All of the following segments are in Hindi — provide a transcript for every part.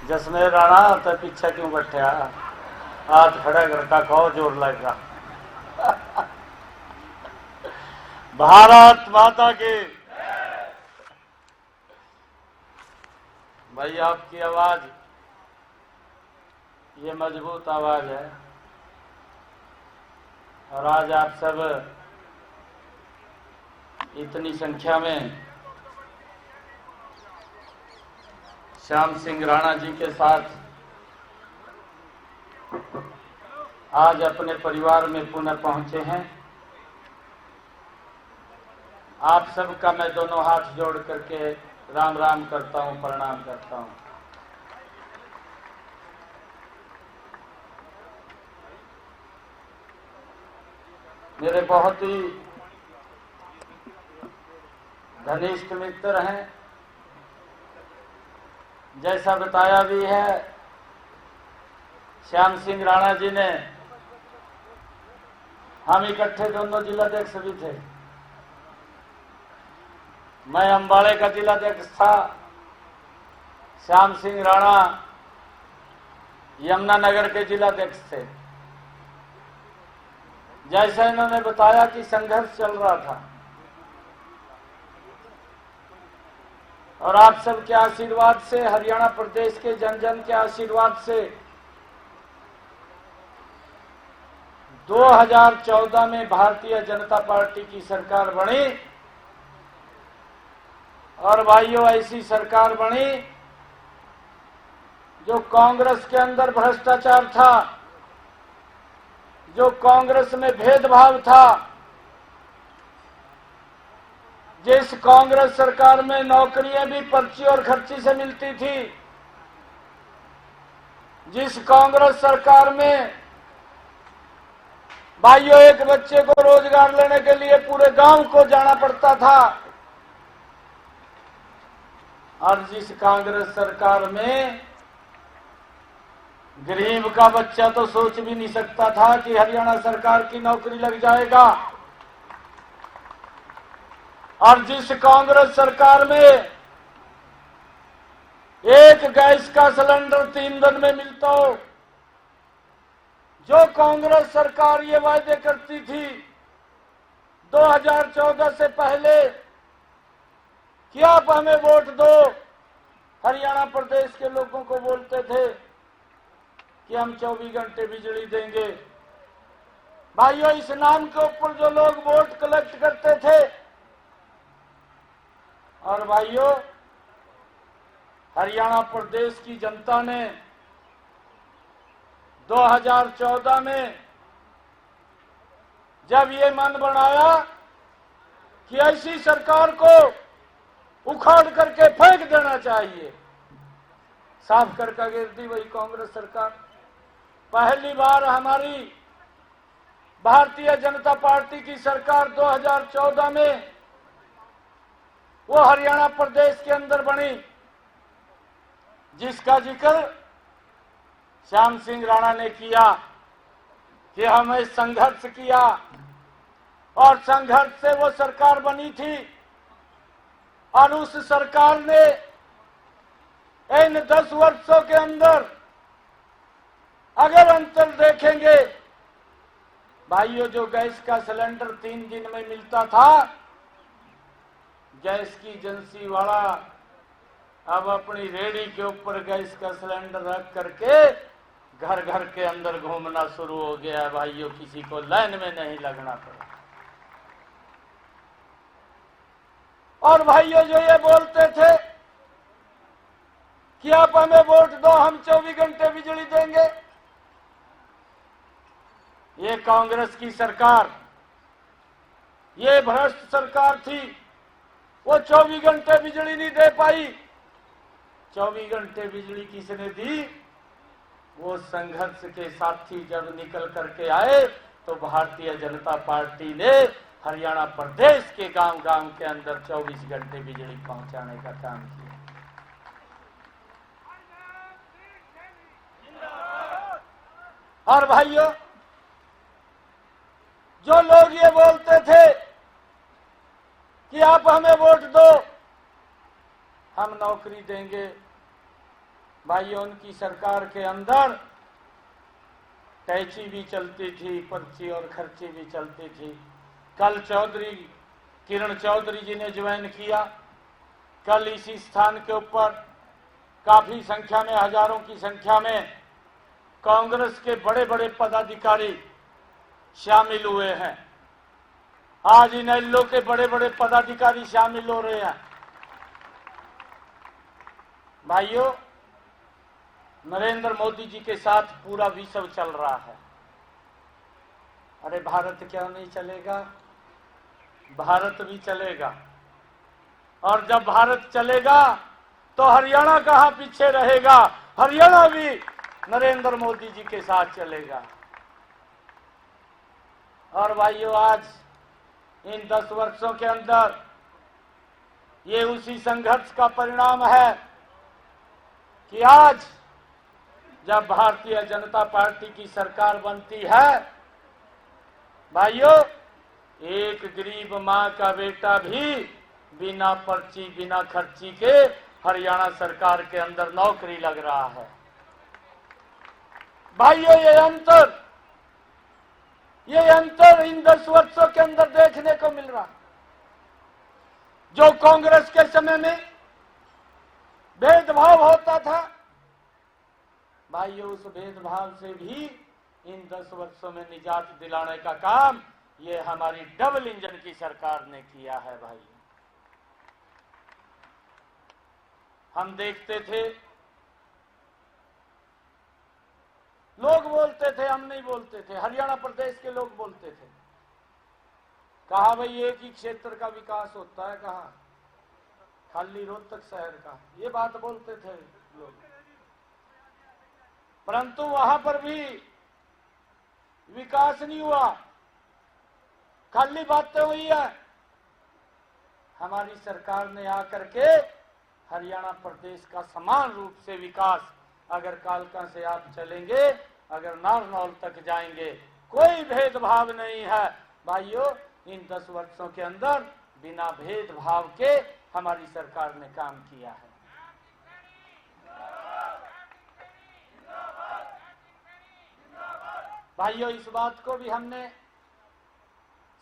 जसमें राणा तो पीछे क्यों बैठा, हाथ खड़ा करता खाओ जोर लगेगा। भारत माता की। भाई आपकी आवाज ये मजबूत आवाज है और आज आप सब इतनी संख्या में श्याम सिंह राणा जी के साथ आज अपने परिवार में पुनः पहुंचे हैं। आप सबका मैं दोनों हाथ जोड़ करके राम राम करता हूं, प्रणाम करता हूं। मेरे बहुत ही घनिष्ठ मित्र हैं, जैसा बताया भी है श्याम सिंह राणा जी ने, हम इकट्ठे दोनों जिलाध्यक्ष भी थे। मैं अंबाड़े का जिलाध्यक्ष था, श्याम सिंह राणा यमुनानगर के जिलाध्यक्ष थे। जैसा इन्होंने बताया कि संघर्ष चल रहा था और आप सबके आशीर्वाद से, हरियाणा प्रदेश के जन जन के आशीर्वाद से 2014 में भारतीय जनता पार्टी की सरकार बनी। और भाइयों, ऐसी सरकार बनी जो कांग्रेस के अंदर भ्रष्टाचार था, जो कांग्रेस में भेदभाव था, जिस कांग्रेस सरकार में नौकरियां भी पर्ची और खर्ची से मिलती थी, जिस कांग्रेस सरकार में भाइयों एक बच्चे को रोजगार लेने के लिए पूरे गांव को जाना पड़ता था, और जिस कांग्रेस सरकार में गरीब का बच्चा तो सोच भी नहीं सकता था कि हरियाणा सरकार की नौकरी लग जाएगा, और जिस कांग्रेस सरकार में एक गैस का सिलेंडर 3 दिन में मिलता हो, जो कांग्रेस सरकार ये वायदे करती थी 2014 से पहले कि आप हमें वोट दो, हरियाणा प्रदेश के लोगों को बोलते थे कि हम 24 घंटे बिजली देंगे। भाइयों, इस नाम के ऊपर जो लोग वोट कलेक्ट करते थे, और भाइयों हरियाणा प्रदेश की जनता ने 2014 में जब ये मन बनाया कि ऐसी सरकार को उखाड़ करके फेंक देना चाहिए, साफ करके गिर दी वही कांग्रेस सरकार। पहली बार हमारी भारतीय जनता पार्टी की सरकार 2014 में वो हरियाणा प्रदेश के अंदर बनी, जिसका जिक्र श्याम सिंह राणा ने किया कि हमें संघर्ष किया और संघर्ष से वो सरकार बनी थी। और उस सरकार ने इन 10 वर्षों के अंदर अगर अंतर देखेंगे, भाइयों जो गैस का सिलेंडर 3 दिन में मिलता था, गैस की एजेंसी वाला अब अपनी रेहड़ी के ऊपर गैस का सिलेंडर रख करके घर घर के अंदर घूमना शुरू हो गया। भाइयों, किसी को लाइन में नहीं लगना पड़ा। और भाइयों जो ये बोलते थे कि आप हमें वोट दो, हम 24 घंटे बिजली देंगे, ये कांग्रेस की सरकार, ये भ्रष्ट सरकार थी। वो 24 घंटे बिजली नहीं दे पाई। 24 घंटे बिजली किसने दी? वो संघर्ष के साथी जब निकल करके आए तो भारतीय जनता पार्टी ने हरियाणा प्रदेश के गांव गांव के अंदर 24 घंटे बिजली पहुंचाने का काम किया। और भाइयों, जो लोग ये बोलते थे कि आप हमें वोट दो, हम नौकरी देंगे, भाइयों, उनकी सरकार के अंदर टैक्सी भी चलती थी, पर्ची और खर्ची भी चलती थी। कल किरण चौधरी जी ने ज्वाइन किया। कल इसी स्थान के ऊपर काफी संख्या में, हजारों की संख्या में कांग्रेस के बड़े बड़े पदाधिकारी शामिल हुए हैं। आज इन एलओ के बड़े बड़े पदाधिकारी शामिल हो रहे हैं। भाइयों, नरेंद्र मोदी जी के साथ पूरा विश्व चल रहा है। अरे भारत क्यों नहीं चलेगा? भारत भी चलेगा। और जब भारत चलेगा तो हरियाणा कहां पीछे रहेगा? हरियाणा भी नरेंद्र मोदी जी के साथ चलेगा। और भाइयों, आज इन 10 वर्षों के अंदर ये उसी संघर्ष का परिणाम है कि आज जब भारतीय जनता पार्टी की सरकार बनती है, भाइयों, एक गरीब मां का बेटा भी बिना पर्ची, बिना खर्ची के हरियाणा सरकार के अंदर नौकरी लग रहा है। भाइयों, ये अंतर इन 10 वर्षों के अंदर देखने को मिल रहा। जो कांग्रेस के समय में भेदभाव होता था, भाइयों, उस भेदभाव से भी इन 10 वर्षों में निजात दिलाने का काम ये हमारी डबल इंजन की सरकार ने किया है। भाई, हम देखते थे, लोग बोलते थे, हम नहीं बोलते थे, हरियाणा प्रदेश के लोग बोलते थे, कहा भाई एक ही क्षेत्र का विकास होता है, कहा खाली रोहतक शहर का, ये बात बोलते थे लोग। परंतु वहां पर भी विकास नहीं हुआ, खाली बातें हुई है। हमारी सरकार ने आकर के हरियाणा प्रदेश का समान रूप से विकास, अगर कालका से आप चलेंगे, अगर नारनौल तक जाएंगे, कोई भेदभाव नहीं है। भाइयों, इन 10 वर्षों के अंदर बिना भेदभाव के हमारी सरकार ने काम किया है। भाइयों, इस बात को भी हमने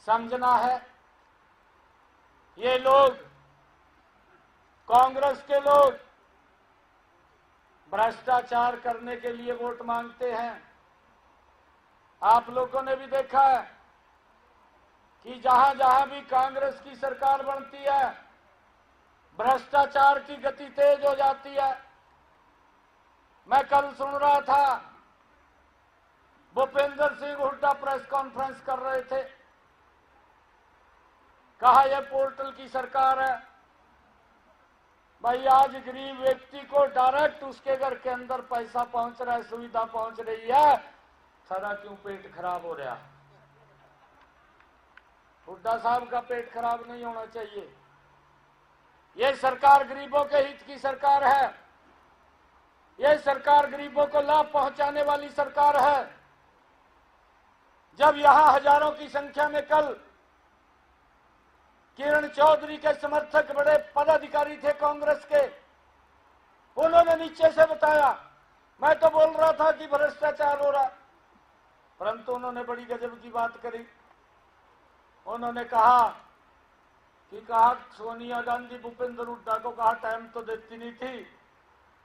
समझना है। ये लोग, कांग्रेस के लोग, भ्रष्टाचार करने के लिए वोट मांगते हैं। आप लोगों ने भी देखा है कि जहां जहां भी कांग्रेस की सरकार बनती है, भ्रष्टाचार की गति तेज हो जाती है। मैं कल सुन रहा था, भूपेंद्र सिंह हुड्डा प्रेस कॉन्फ्रेंस कर रहे थे, कहा यह पोर्टल की सरकार है। भाई, आज गरीब व्यक्ति को डायरेक्ट उसके घर के अंदर पैसा पहुंच रहा है, सुविधा पहुंच रही है, सारा क्यों पेट खराब हो रहा है? हुड्डा साहब का पेट खराब नहीं होना चाहिए। यह सरकार गरीबों के हित की सरकार है। यह सरकार गरीबों को लाभ पहुंचाने वाली सरकार है। जब यहां हजारों की संख्या में कल किरण चौधरी के समर्थक बड़े पदाधिकारी थे कांग्रेस के, उन्होंने नीचे से बताया, मैं तो बोल रहा था कि भ्रष्टाचार हो रहा, परंतु उन्होंने बड़ी गजब की बात करी। उन्होंने कहा सोनिया गांधी भूपेंद्र हुड्डा को कहा टाइम तो देती नहीं थी,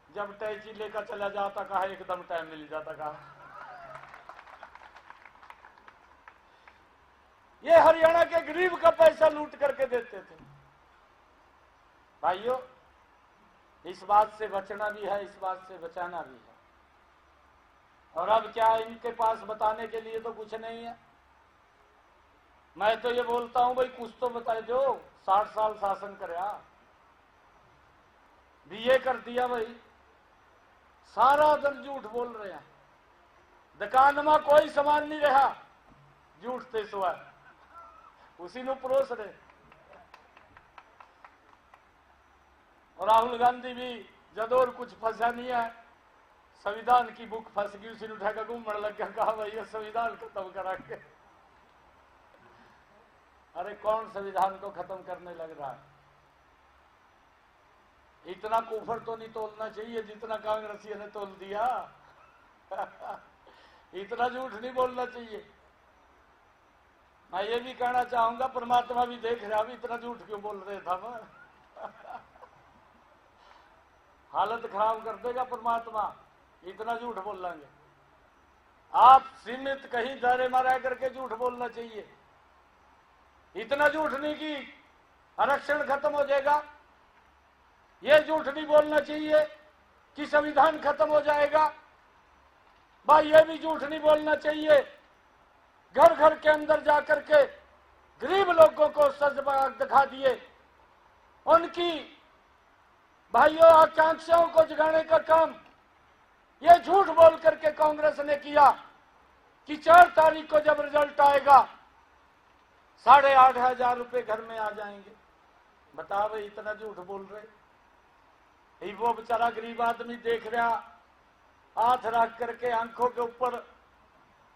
जब टैची लेकर चला जाता कहा एकदम टाइम मिल जाता। कहा ये हरियाणा के गरीब का पैसा लूट करके देते थे। भाइयों, इस बात से बचना भी है, इस बात से बचाना भी है। और अब क्या, इनके पास बताने के लिए तो कुछ नहीं है। मैं तो ये बोलता हूं, भाई कुछ तो बताए दो। 60 साल शासन करया, बीए कर दिया, भाई सारा दिन झूठ बोल रहे हैं। दुकान में कोई सामान नहीं रहा, झूठ से सुआ उसी नु परोस रहे। और राहुल गांधी भी जदोर कुछ फंसा नहीं है, संविधान की बुक फंस गई, उसी उठाकर घूमने लग गया, कहा भाई ये संविधान खत्म कराएंगे। अरे कौन संविधान को खत्म करने लग रहा है? इतना कुफर तो नहीं तोलना चाहिए जितना कांग्रेसियों ने तोल दिया। इतना झूठ नहीं बोलना चाहिए। मैं ये भी कहना चाहूंगा, परमात्मा भी देख रहा, भी इतना झूठ क्यों बोल रहे था मैं। हालत खराब कर देगा परमात्मा, इतना झूठ बोल लेंगे। आप सीमित कहीं दायरे में रह करके झूठ बोलना चाहिए। इतना झूठ नहीं कि आरक्षण खत्म हो जाएगा, ये झूठ नहीं बोलना चाहिए कि संविधान खत्म हो जाएगा। भाई ये भी झूठ नहीं बोलना चाहिए, घर घर के अंदर जाकर के गरीब लोगों को सच बात दिखा दिए, उनकी भाइयों आकांक्षाओं को जगाने का काम ये झूठ बोल करके कांग्रेस ने किया कि 4 तारीख को जब रिजल्ट आएगा 8,500 रुपए घर में आ जाएंगे। बता भाई, इतना झूठ बोल रहे। वो बेचारा गरीब आदमी देख रहा, हाथ रख करके आंखों के ऊपर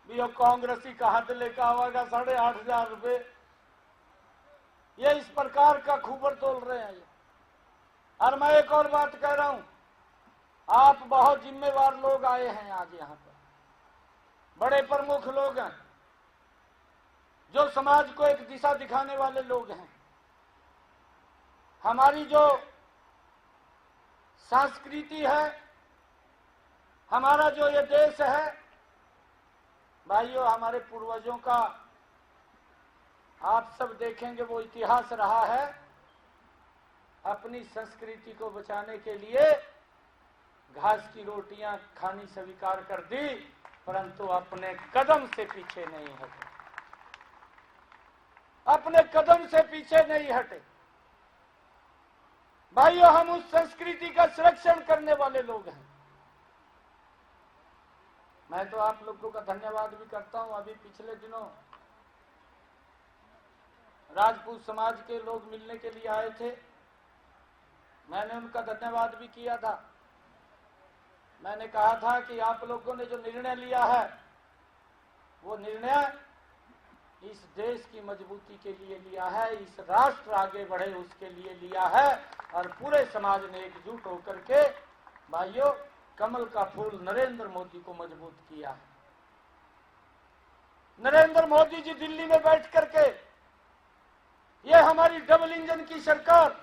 भी वो कांग्रेसी का हाथ लेकर आवागा 8,500 रुपए। ये इस प्रकार का खूबर तोल रहे हैं ये। और मैं एक और बात कह रहा हूं, आप बहुत जिम्मेवार लोग आए हैं आज यहां पर, बड़े प्रमुख लोग हैं, जो समाज को एक दिशा दिखाने वाले लोग हैं। हमारी जो संस्कृति है, हमारा जो ये देश है, भाइयों हमारे पूर्वजों का आप सब देखेंगे वो इतिहास रहा है। अपनी संस्कृति को बचाने के लिए घास की रोटियां खानी स्वीकार कर दी, परंतु अपने कदम से पीछे नहीं हटे, अपने कदम से पीछे नहीं हटे। भाइयों हम उस संस्कृति का संरक्षण करने वाले लोग हैं। मैं तो आप लोगों का धन्यवाद भी करता हूं। अभी पिछले दिनों राजपूत समाज के लोग मिलने के लिए आए थे, मैंने उनका धन्यवाद भी किया था। मैंने कहा था कि आप लोगों ने जो निर्णय लिया है वो निर्णय इस देश की मजबूती के लिए लिया है, इस राष्ट्र आगे बढ़े उसके लिए लिया है। और पूरे समाज ने एकजुट होकर के भाइयों कमल का फूल नरेंद्र मोदी को मजबूत किया है। नरेंद्र मोदी जी दिल्ली में बैठ करके, ये हमारी डबल इंजन की सरकार,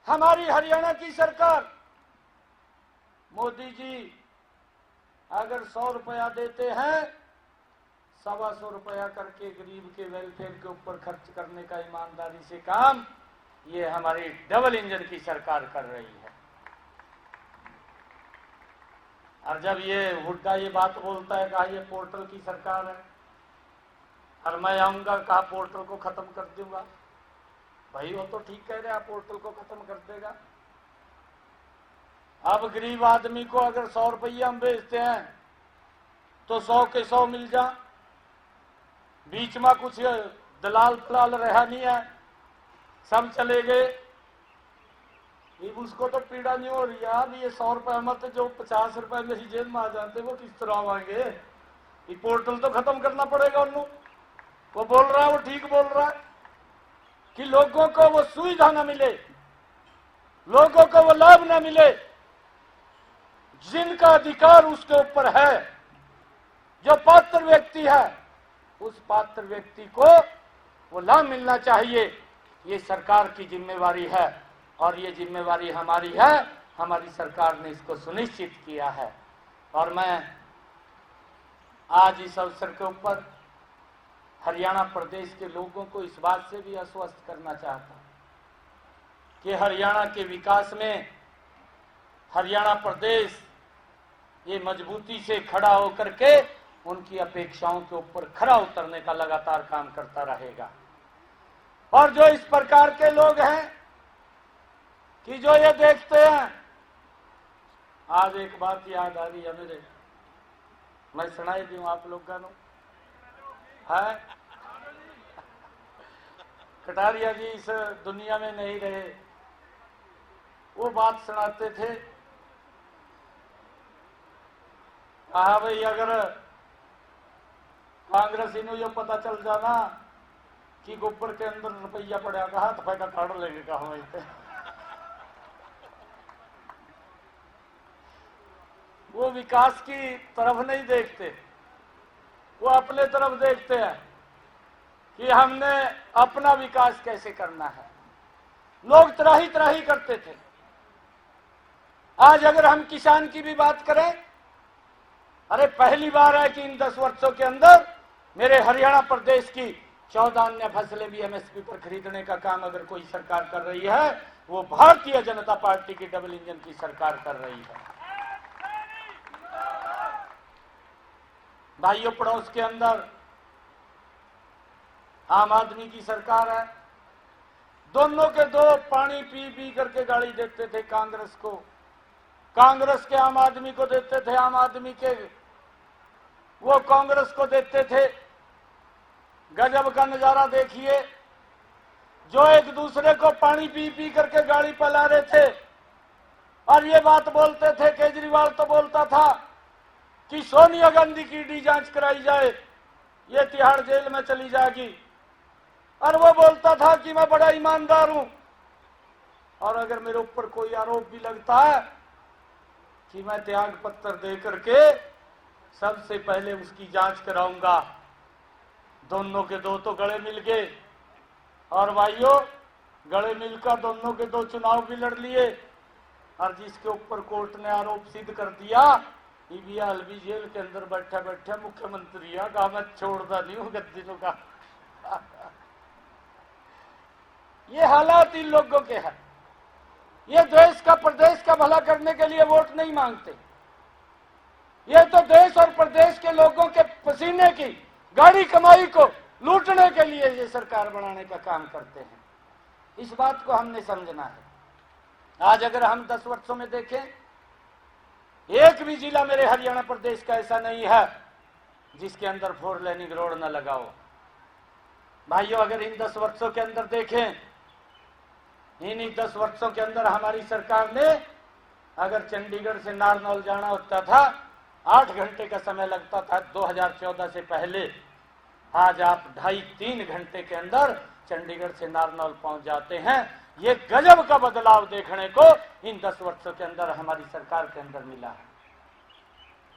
हमारी हरियाणा की सरकार, मोदी जी अगर 100 रुपया देते हैं, 125 रुपया करके गरीब के वेलफेयर के ऊपर खर्च करने का ईमानदारी से काम ये हमारी डबल इंजन की सरकार कर रही है। और जब ये हुड्डा ये बात बोलता है कहा ये पोर्टल की सरकार है, और मैं आऊंगा कहा पोर्टल को खत्म कर दूंगा। भाई वो तो ठीक कह रहे हैं, पोर्टल को खत्म कर देगा। अब गरीब आदमी को अगर 100 रुपया हम बेचते हैं तो 100 के 100 मिल जा, बीच में कुछ दलाल दलाल रहा नहीं है, सब चले गए। उसको तो पीड़ा नहीं हो रही है। अब ये 100 रुपए मत जो 50 रुपए मेरी जेब में आ जाते वो किस तरह आवाएंगे। ये पोर्टल तो खत्म करना पड़ेगा उन्होंने। वो बोल रहा है, वो ठीक बोल रहा है कि लोगों को वो सुविधा न मिले, लोगों को वो लाभ न मिले जिनका अधिकार उसके ऊपर है। जो पात्र व्यक्ति है उस पात्र व्यक्ति को वो लाभ मिलना चाहिए। ये सरकार की जिम्मेवारी है और ये जिम्मेवारी हमारी है। हमारी सरकार ने इसको सुनिश्चित किया है। और मैं आज इस अवसर के ऊपर हरियाणा प्रदेश के लोगों को इस बात से भी आश्वस्त करना चाहता हूं कि हरियाणा के विकास में हरियाणा प्रदेश ये मजबूती से खड़ा होकर के उनकी अपेक्षाओं के ऊपर खरा उतरने का लगातार काम करता रहेगा। और जो इस प्रकार के लोग हैं कि जो ये देखते हैं, आज एक बात याद आ रही है मेरे, मैं सुनाई दूं आप लोगों को। है कटारिया जी इस दुनिया में नहीं रहे, वो बात सुनाते थे। कहा भाई अगर कांग्रेसी ने जो पता चल जाना कि गोबर के अंदर रुपया पड़ा, कहा तो फायदा काट लेंगे। कहा वो विकास की तरफ नहीं देखते, वो अपने तरफ देखते हैं कि हमने अपना विकास कैसे करना है। लोग त्राही त्राही करते थे। आज अगर हम किसान की भी बात करें, अरे पहली बार है कि इन 10 वर्षों के अंदर मेरे हरियाणा प्रदेश की 14 अन्य फसलें भी एमएसपी पर खरीदने का काम अगर कोई सरकार कर रही है, वो भारतीय जनता पार्टी की डबल इंजन की सरकार कर रही है। भाइयों, पड़ोस के अंदर आम आदमी की सरकार है। दोनों के दो पानी पी पी करके गाली देते थे कांग्रेस को, कांग्रेस के आम आदमी को देते थे, आम आदमी के वो कांग्रेस को देते थे। गजब का नजारा देखिए, जो एक दूसरे को पानी पी पी करके गाड़ी पला रहे थे और ये बात बोलते थे। केजरीवाल तो बोलता था कि सोनिया गांधी की ईडी जांच कराई जाए, ये तिहाड़ जेल में चली जाएगी, और वो बोलता था कि मैं बड़ा ईमानदार हूं, और अगर मेरे ऊपर कोई आरोप भी लगता है कि मैं त्याग पत्र दे करके सबसे पहले उसकी जांच कराऊंगा। दोनों के दो तो गले मिल गए, और भाइयों गले मिलकर दोनों के दो चुनाव भी लड़ लिए, और जिसके ऊपर कोर्ट ने आरोप सिद्ध कर दिया, ये अलवी जेल के अंदर बैठा बैठा मुख्यमंत्री कहा मैं छोड़ता नहीं हूं गद्दी का। ये हालात इन लोगों के हैं। ये देश का प्रदेश का भला करने के लिए वोट नहीं मांगते, ये तो देश और प्रदेश के लोगों के पसीने की गाड़ी कमाई को लूटने के लिए ये सरकार बनाने का काम करते हैं। इस बात को हमने समझना है। आज अगर हम 10 वर्षों में देखें, एक भी जिला मेरे हरियाणा प्रदेश का ऐसा नहीं है जिसके अंदर 4 लेनिंग रोड न लगा हो। भाइयों, अगर इन 10 वर्षों के अंदर देखें, इन्हीं 10 वर्षों के अंदर हमारी सरकार ने अगर चंडीगढ़ से नारनौल जाना होता था 8 घंटे का समय लगता था 2014 से पहले, आज आप 2.5-3 घंटे के अंदर चंडीगढ़ से नारनौल पहुंच जाते हैं। ये गजब का बदलाव देखने को इन 10 वर्षों के अंदर हमारी सरकार के अंदर मिला है।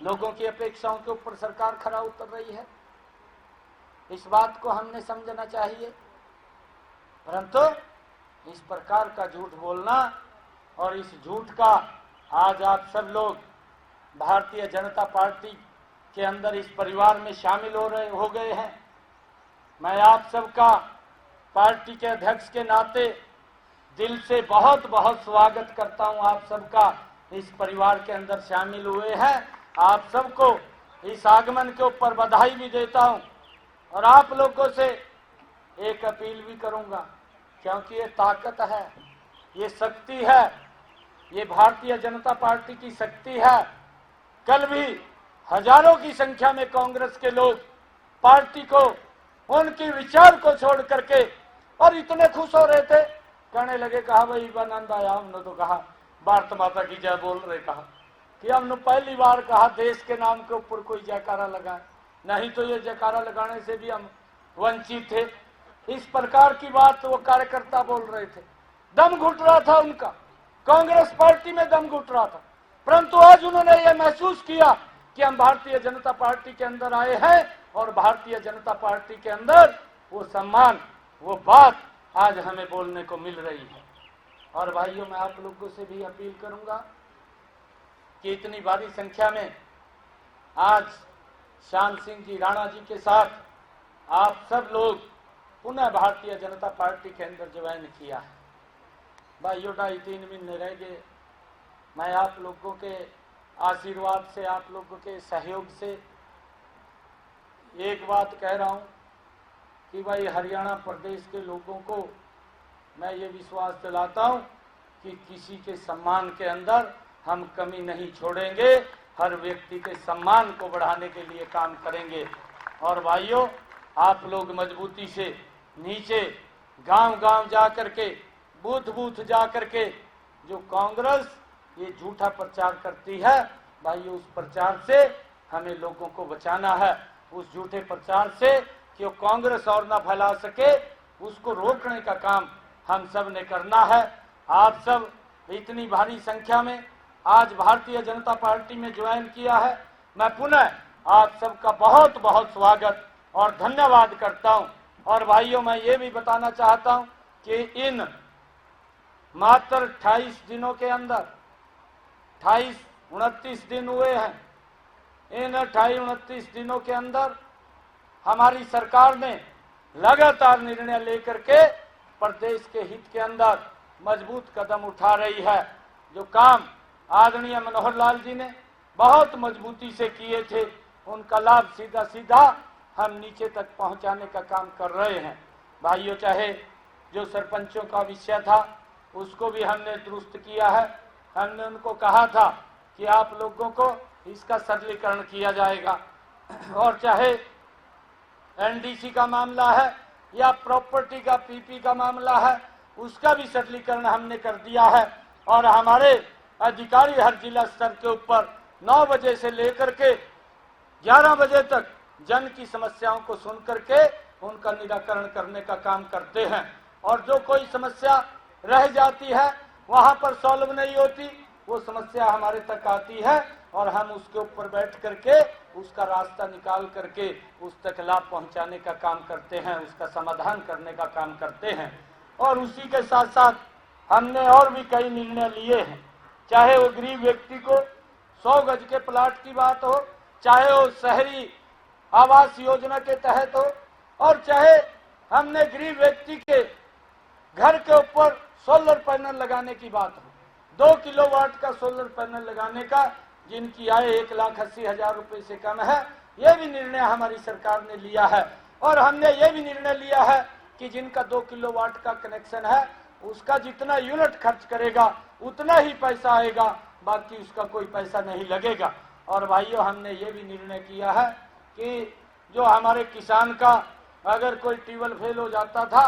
लोगों की अपेक्षाओं के ऊपर सरकार खरा उतर रही है, इस बात को हमने समझना चाहिए। परंतु इस प्रकार का झूठ बोलना और इस झूठ का आज आप सब लोग भारतीय जनता पार्टी के अंदर इस परिवार में शामिल हो गए हैं। मैं आप सबका पार्टी के अध्यक्ष के नाते दिल से बहुत बहुत स्वागत करता हूं। आप सबका इस परिवार के अंदर शामिल हुए हैं। आप सबको इस आगमन के ऊपर बधाई भी देता हूं, और आप लोगों से एक अपील भी करूंगा, क्योंकि ये ताकत है, ये शक्ति है, ये भारतीय जनता पार्टी की शक्ति है। कल भी हजारों की संख्या में कांग्रेस के लोग पार्टी को, उनके विचार को छोड़ करके, और इतने खुश हो रहे थे, कहने लगे, कहा भाई आनंद आया। हमने तो कहा भारत माता की जय बोल रहे, कहा कि हमने पहली बार कहा देश के नाम के ऊपर कोई जयकारा लगाए, नहीं तो ये जयकारा लगाने से भी हम वंचित थे। इस प्रकार की बात वो कार्यकर्ता बोल रहे थे। दम घुट रहा था उनका, कांग्रेस पार्टी में दम घुट रहा था। परंतु आज उन्होंने ये महसूस किया कि हम भारतीय जनता पार्टी के अंदर आए हैं, और भारतीय जनता पार्टी के अंदर वो सम्मान, वो बात आज हमें बोलने को मिल रही है। और भाइयों, मैं आप लोगों से भी अपील करूंगा कि इतनी भारी संख्या में आज श्याम सिंह जी राणा जी के साथ आप सब लोग पुनः भारतीय जनता पार्टी के अंदर ज्वाइन किया है। भाइयों, 2.5-3 महीने रह गए। मैं आप लोगों के आशीर्वाद से, आप लोगों के सहयोग से एक बात कह रहा हूं कि भाई हरियाणा प्रदेश के लोगों को मैं ये विश्वास दिलाता हूं कि किसी के सम्मान के अंदर हम कमी नहीं छोड़ेंगे, हर व्यक्ति के सम्मान को बढ़ाने के लिए काम करेंगे। और भाइयों, आप लोग मजबूती से नीचे गांव-गांव जा करके, बूथ-बूथ जा करके जो कांग्रेस ये झूठा प्रचार करती है, भाइयों उस प्रचार से हमें लोगों को बचाना है। उस झूठे प्रचार से कि वो कांग्रेस और ना फैला सके, उसको रोकने का काम हम सब ने करना है। आप सब इतनी भारी संख्या में आज भारतीय जनता पार्टी में ज्वाइन किया है, मैं पुनः आप सबका बहुत बहुत स्वागत और धन्यवाद करता हूं। और भाइयों, मैं ये भी बताना चाहता हूं कि इन मात्र 28 दिनों के अंदर 28-29 दिन हुए हैं। इन 28-29 दिनों के अंदर हमारी सरकार ने लगातार निर्णय लेकर के प्रदेश के हित के अंदर मजबूत कदम उठा रही है। जो काम आदरणीय मनोहर लाल जी ने बहुत मजबूती से किए थे, उनका लाभ सीधा सीधा हम नीचे तक पहुंचाने का काम कर रहे हैं। भाइयों, चाहे जो सरपंचों का विषय था उसको भी हमने दुरुस्त किया है। हमने उनको कहा था कि आप लोगों को इसका सरलीकरण किया जाएगा, और चाहे एनडीसी का मामला है या प्रॉपर्टी का पीपी का मामला है, उसका भी सरलीकरण हमने कर दिया है। और हमारे अधिकारी हर जिला स्तर के ऊपर 9 बजे से लेकर के 11 बजे तक जन की समस्याओं को सुन करके उनका निराकरण करने का काम करते हैं। और जो कोई समस्या रह जाती है, वहां पर सॉल्व नहीं होती, वो समस्या हमारे तक आती है और हम उसके ऊपर बैठ करके उसका रास्ता निकाल करके उस तक लाभ पहुंचाने का काम करते हैं, उसका समाधान करने का काम करते हैं। और उसी के साथ साथ हमने और भी कई निर्णय लिए हैं, चाहे वो गरीब व्यक्ति को 100 गज के प्लाट की बात हो, चाहे वो शहरी आवास योजना के तहत हो, और चाहे हमने गरीब व्यक्ति के घर के ऊपर सोलर पैनल लगाने की बात हो, 2 किलोवाट का सोलर पैनल लगाने का, जिनकी आय 1,80,000 रुपए से कम है, ये भी निर्णय हमारी सरकार ने लिया है। और हमने ये भी निर्णय लिया है कि जिनका 2 किलोवाट का कनेक्शन है, उसका जितना यूनिट खर्च करेगा उतना ही पैसा आएगा, बाकी उसका कोई पैसा नहीं लगेगा। और भाइयों, हमने ये भी निर्णय किया है कि जो हमारे किसान का अगर कोई ट्यूबवेल फेल हो जाता था,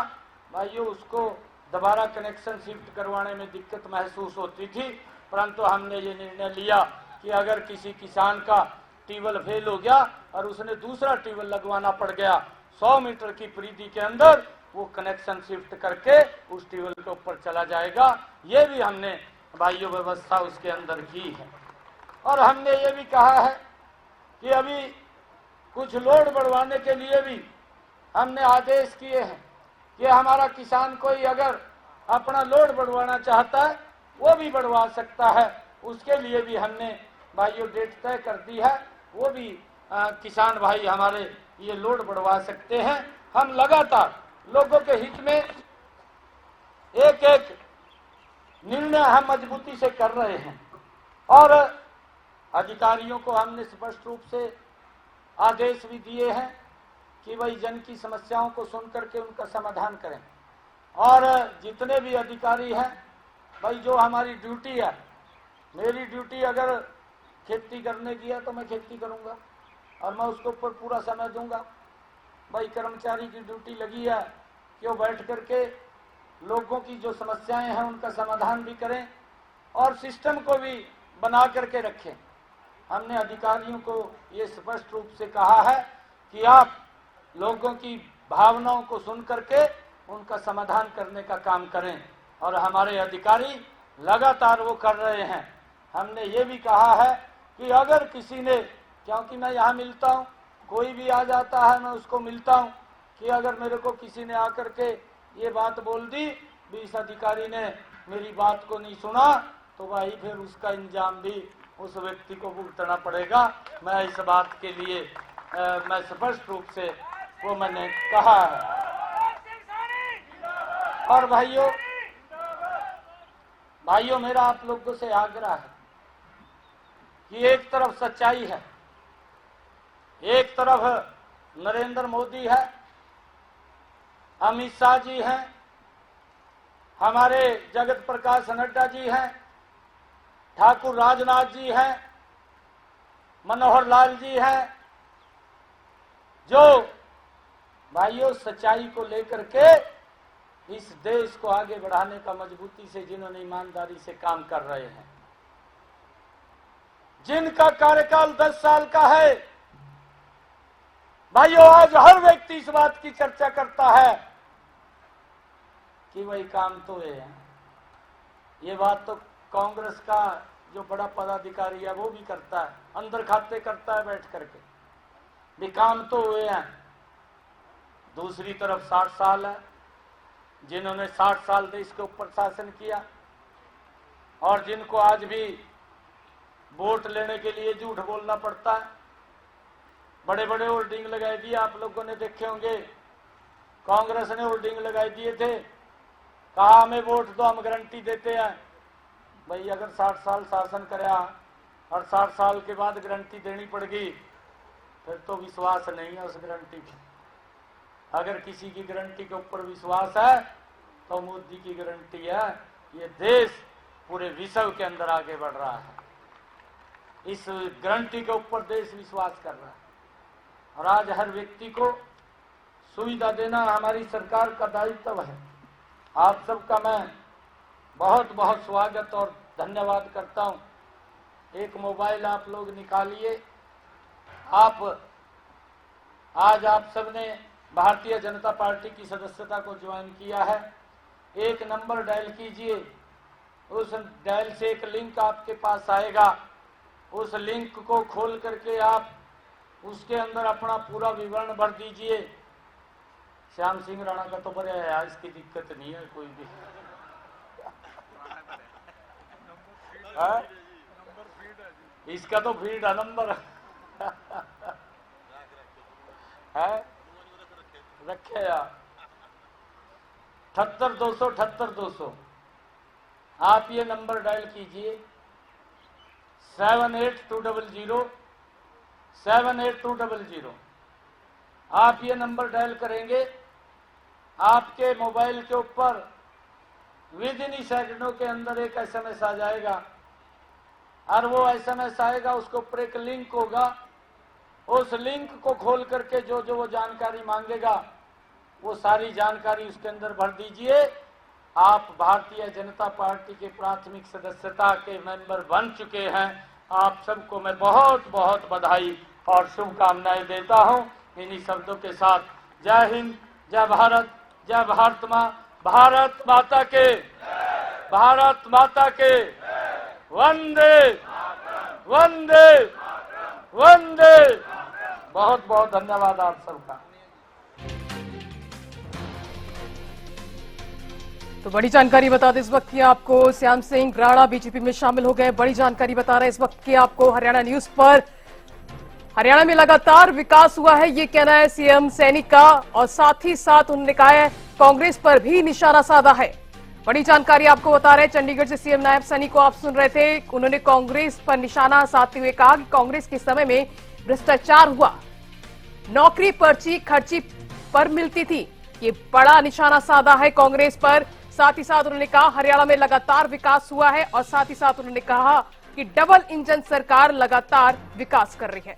भाइयों उसको दोबारा कनेक्शन शिफ्ट करवाने में दिक्कत महसूस होती थी, परंतु हमने ये निर्णय लिया कि अगर किसी किसान का ट्यूबवेल फेल हो गया और उसने दूसरा ट्यूबवेल लगवाना पड़ गया, 100 मीटर की परिधि के अंदर वो कनेक्शन शिफ्ट करके उस ट्यूबवेल के ऊपर चला जाएगा। ये भी हमने भाइयों व्यवस्था उसके अंदर की है। और हमने ये भी कहा है कि अभी कुछ लोड बढ़वाने के लिए भी हमने आदेश किए हैं कि हमारा किसान कोई अगर अपना लोड बढ़वाना चाहता है वो भी बढ़वा सकता है। उसके लिए भी हमने भाइयों डेट तय कर दी है, वो भी किसान भाई हमारे ये लोड बढ़वा सकते हैं। हम लगातार लोगों के हित में एक एक निर्णय हम मजबूती से कर रहे हैं। और अधिकारियों को हमने स्पष्ट रूप से आदेश भी दिए हैं कि भाई जन की समस्याओं को सुन करके उनका समाधान करें। और जितने भी अधिकारी हैं, भाई जो हमारी ड्यूटी है, मेरी ड्यूटी अगर खेती करने की है तो मैं खेती करूंगा और मैं उसके ऊपर पूरा समय दूंगा। भाई कर्मचारी की ड्यूटी लगी है कि वो बैठ करके लोगों की जो समस्याएं हैं उनका समाधान भी करें और सिस्टम को भी बना करके रखें। हमने अधिकारियों को ये स्पष्ट रूप से कहा है कि आप लोगों की भावनाओं को सुन करके उनका समाधान करने का काम करें, और हमारे अधिकारी लगातार वो कर रहे हैं। हमने ये भी कहा है कि अगर किसी ने, क्योंकि मैं यहाँ मिलता हूँ, कोई भी आ जाता है मैं उसको मिलता हूँ, कि अगर मेरे को किसी ने आकर के ये बात बोल दी भी इस अधिकारी ने मेरी बात को नहीं सुना, तो भाई फिर उसका इंजाम भी उस व्यक्ति को भुगतना पड़ेगा। मैं इस बात के लिए मैं स्पष्ट रूप से वो मैंने कहा है। और भाइयों मेरा आप लोगों से आग्रह है कि एक तरफ सच्चाई है, एक तरफ नरेंद्र मोदी है, अमित शाह जी हैं, हमारे जगत प्रकाश नड्डा जी हैं, ठाकुर राजनाथ जी हैं, मनोहर लाल जी हैं, जो भाइयों सच्चाई को लेकर के इस देश को आगे बढ़ाने का मजबूती से जिन्होंने ईमानदारी से काम कर रहे हैं, जिनका कार्यकाल 10 साल का है। भाइयों आज हर व्यक्ति इस बात की चर्चा करता है कि वही काम तो है। ये बात तो कांग्रेस का जो बड़ा पदाधिकारी है वो भी करता है, अंदर खाते करता है बैठ करके, भी काम तो हुए हैं। दूसरी तरफ 60 साल है जिन्होंने 60 साल देश के ऊपर शासन किया और जिनको आज भी वोट लेने के लिए झूठ बोलना पड़ता है। बड़े बड़े होर्डिंग लगाए दिए, आप लोगों ने देखे होंगे, कांग्रेस ने होर्डिंग लगाए दिए थे, कहा हमें वोट दो हम गारंटी देते हैं। भाई अगर 60 साल शासन कराया और 60 साल के बाद गारंटी देनी पड़ेगी फिर तो विश्वास नहीं है उस गारंटी पे। अगर किसी की गारंटी के ऊपर विश्वास है तो मोदी की गारंटी है। ये देश पूरे विश्व के अंदर आगे बढ़ रहा है, इस गारंटी के ऊपर देश विश्वास कर रहा है। और आज हर व्यक्ति को सुविधा देना हमारी सरकार का दायित्व है। आप सबका मैं बहुत बहुत स्वागत और धन्यवाद करता हूं। एक मोबाइल आप लोग निकालिए, आज आप सबने भारतीय जनता पार्टी की सदस्यता को ज्वाइन किया है। एक नंबर डायल कीजिए, उस डायल से एक लिंक आपके पास आएगा, उस लिंक को खोल करके आप उसके अंदर अपना पूरा विवरण भर दीजिए। श्याम सिंह राणा का तो बड़े है, इसकी दिक्कत नहीं है कोई भी। इसका तो फीड है, नंबर है रखे यार 78 200 78 200। आप ये नंबर डायल कीजिए 78200 78200। आप ये नंबर डायल करेंगे, आपके मोबाइल के ऊपर विद इन सेकंडों के अंदर एक एसएमएस आ जाएगा और वो एसएमएस आएगा, उसके ऊपर एक लिंक होगा। उस लिंक को खोल करके जो जो वो जानकारी मांगेगा वो सारी जानकारी उसके अंदर भर दीजिए। आप भारतीय जनता पार्टी के प्राथमिक सदस्यता के मेंबर बन चुके हैं। आप सबको मैं बहुत बहुत बधाई और शुभकामनाएं देता हूं। इन्हीं शब्दों के साथ जय हिंद, जय भारत, जय भारत माँ, भारत माता के, भारत माता के, वंदे वंदे वंदे। बहुत बहुत धन्यवाद आप सबका। तो बड़ी जानकारी बता दें इस वक्त की आपको, श्याम सिंह राणा बीजेपी में शामिल हो गए। बड़ी जानकारी बता रहे हैं इस वक्त की आपको हरियाणा न्यूज पर। हरियाणा में लगातार विकास हुआ है, ये कहना है सीएम सैनी का, और साथ ही साथ उन्होंने कहा है कांग्रेस पर भी निशाना साधा है। बड़ी जानकारी आपको बता रहे हैं, चंडीगढ़ से सीएम नायब सैनी को आप सुन रहे थे। उन्होंने कांग्रेस पर निशाना साधते हुए कहा कि कांग्रेस के समय में भ्रष्टाचार हुआ, नौकरी पर्ची खर्ची पर मिलती थी, ये बड़ा निशाना साधा है कांग्रेस पर। साथ ही साथ उन्होंने कहा हरियाणा में लगातार विकास हुआ है, और साथ ही साथ उन्होंने कहा कि डबल इंजन सरकार लगातार विकास कर रही है।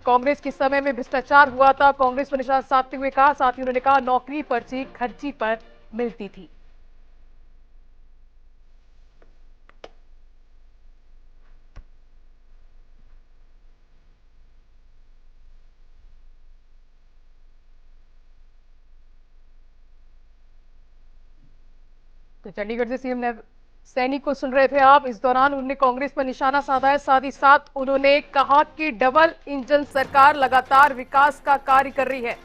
कांग्रेस के समय में भ्रष्टाचार हुआ था, कांग्रेस पर निशाना साधते हुए कहा। साथ ही उन्होंने कहा नौकरी पर्ची खर्ची पर मिलती थी। तो चंडीगढ़ से सीएम नायब सैनी को सुन रहे थे आप। इस दौरान उन्होंने कांग्रेस पर निशाना साधा है। साथ ही साथ उन्होंने कहा कि डबल इंजन सरकार लगातार विकास का कार्य कर रही है।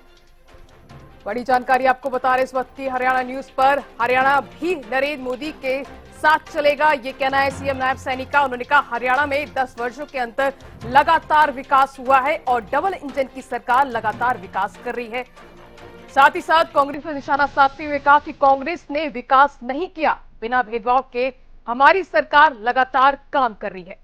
बड़ी जानकारी आपको बता रहे इस वक्त की हरियाणा न्यूज पर। हरियाणा भी नरेंद्र मोदी के साथ चलेगा, ये कहना है सीएम नायब सैनी का। उन्होंने कहा हरियाणा में 10 वर्षों के अंदर लगातार विकास हुआ है और डबल इंजन की सरकार लगातार विकास कर रही है। साथ ही साथ कांग्रेस पर निशाना साधते हुए कहा कि कांग्रेस ने विकास नहीं किया, बिना भेदभाव के हमारी सरकार लगातार काम कर रही है।